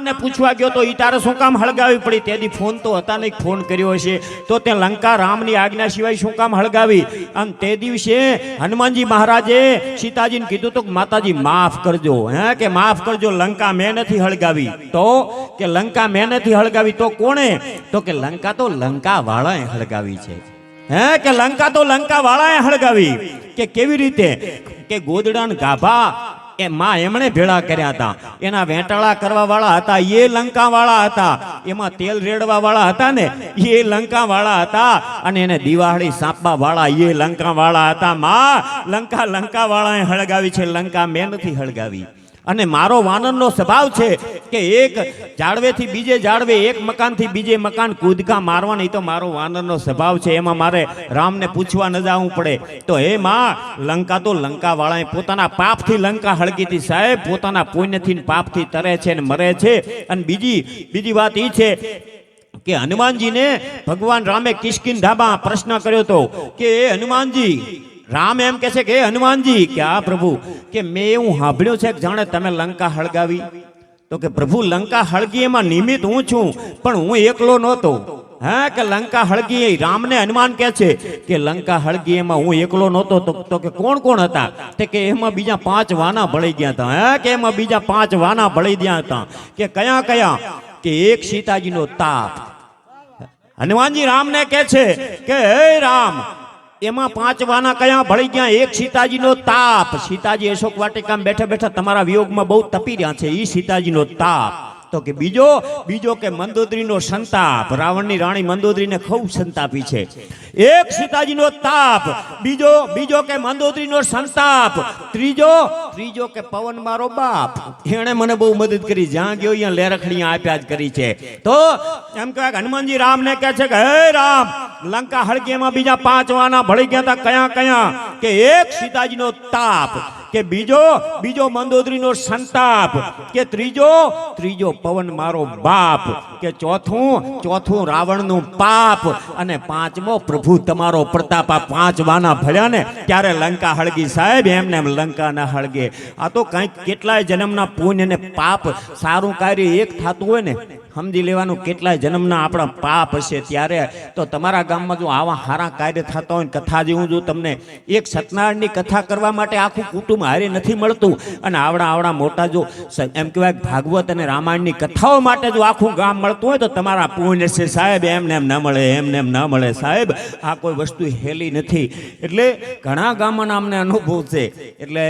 ને પૂછવા ગયો તો ઈ તારે શું કામ હળગાવી પડી? તેથી ફોન તો હતા નહીં, ફોન કર્યો હશે તો તે લંકા રામની આજ્ઞા સિવાય શું કામ હળગાવી? અને તે દિવસે હનુમાનજી મહારાજે સીતાજીને કીધું તો માતાજી માફ કરજો, કે માફ કરજો, લંકા મેં નથી હળગાવી. તો કે લંકા મેં નથી હળગાવી તો કોણે? તો કે લંકા તો લંકા વાળાએ હળગાવી છે. કે લંકા તો લંકા વાળાએ હળગાવી. કે કેવી રીતે? કે ગોદડાન ગાભા એ માં એમણે ભેળા કર્યા હતા, એના વેટાળા કરવા વાળા હતા એ લંકા વાળા હતા, એમાં તેલ રેડવા વાળા હતા ને એ લંકા વાળા હતા, અને એને દિવાળી સાંપવા વાળા એ લંકા વાળા હતા. માં લંકા લંકા વાળાએ હળગાવી છે, લંકા મેં નથી હળગાવી. અને મારો વાનરનો સ્વભાવ છે કે એક ઝાડવેથી બીજે ઝાડવે, એક મકાનથી બીજે મકાન કૂદકા મારવાની તો મારો વાનરનો સ્વભાવ છે. એમાં મારે રામને પૂછવા ન જવું પડે. તો હે માં, લંકા તો લંકા વાળાએ પોતાના પાપથી લંકા હળગી હતી સાહેબ, પોતાના પુણ્યથી પાપથી તરે છે ને મરે છે. અને બીજી વાત એ છે કે હનુમાનજીને ભગવાન રામે કિષ્કિંધામાં પ્રશ્ન કર્યો હતો કે હનુમાનજી, રામ એમ કે છે કે હનુમાનજી કે આ પ્રભુ કે મેં એવું સાંભળ્યું છે કે જાણે તમે લંકા હળગાવી. તો કે પ્રભુ લંકા હળગી એમાં નિમિત્ત હું છું, પણ હું એકલો નહોતો. કે લંકા હળગી, રામને હનુમાન કે છે કે લંકા હળગી એમાં હું એકલો નહોતો. તો કે કોણ કોણ હતા? તે કે એમાં બીજા 5 વાના બળી ગયા હતા. કે એમાં બીજા 5 વાના બળી ગયા હતા. કે કયા કયા? કે એક સીતાજીનો તાપ. હનુમાનજી રામને કે છે કે હે રામ, એમાં 5 વાના કયા ભળી ગયા? એક સીતાજીનો તાપ. સીતાજી અશોક વાટિકામાં બેઠા બેઠા તમારા વિયોગમાં બહુ તપી રહ્યા છે, એ સીતાજીનો તાપ. તો કે બીજો કે મંદોદરીનો સંતાપ, રાવણની રાણી મંદોદરીને ખૂબ સંતાપી છે. એક સીતાજીનો તાપ, બીજો કે મંદોદરીનો સંતાપ, ત્રીજો કે પવન મારો બાપ. એણે મને બહુ મદદ કરી, જ્યાં ગયો અહીંયા લેરખડીਆਂ આપ્યા જ કરી છે. તો એમ કહેવાય હનુમાનજી રામને કહે છે કે હે રામ, લંકા હળગી એમાં બીજા 5 વાના ભળી ગયા હતા. કયા કયા? કે એક સીતાજીનો તાપ, કે બીજો મંદોદરીનો સંતાપ, કે ત્રીજો પવન મારો બાપ, કે ચોથું રાવણનું પાપ, અને 5મો પ્રભુ તમારો પ્રતાપ. આ 5 વાના ભળ્યા ને ત્યારે લંકા હળગી સાહેબ, એમને એમ લંકા ના હળગે. આ તો કંઈક કેટલાય જન્મના પુણ્ય ને પાપ, સારું કાર્ય એક થતું હોય ને સમજી લેવાનું કેટલાય જન્મના આપણા પાપ હશે. ત્યારે તો તમારા ગામમાં જો આવા સારા કાર્ય થતા હોય, કથા જેવું જો તમને એક સત્યનારાયણની કથા કરવા માટે આખું કુટુંબ હારે નથી મળતું, અને આવડા મોટા જો એમ કહેવાય ભાગવત અને રામાયણની કથાઓ માટે જો આખું ગામ મળતું હોય તો તમારા પુણ્ય છે સાહેબ. એમને એમ ના મળે, એમને એમ ના મળે સાહેબ. આ કોઈ વસ્તુ હેલી નથી. એટલે ઘણા ગામોના અમને અનુભવ છે. એટલે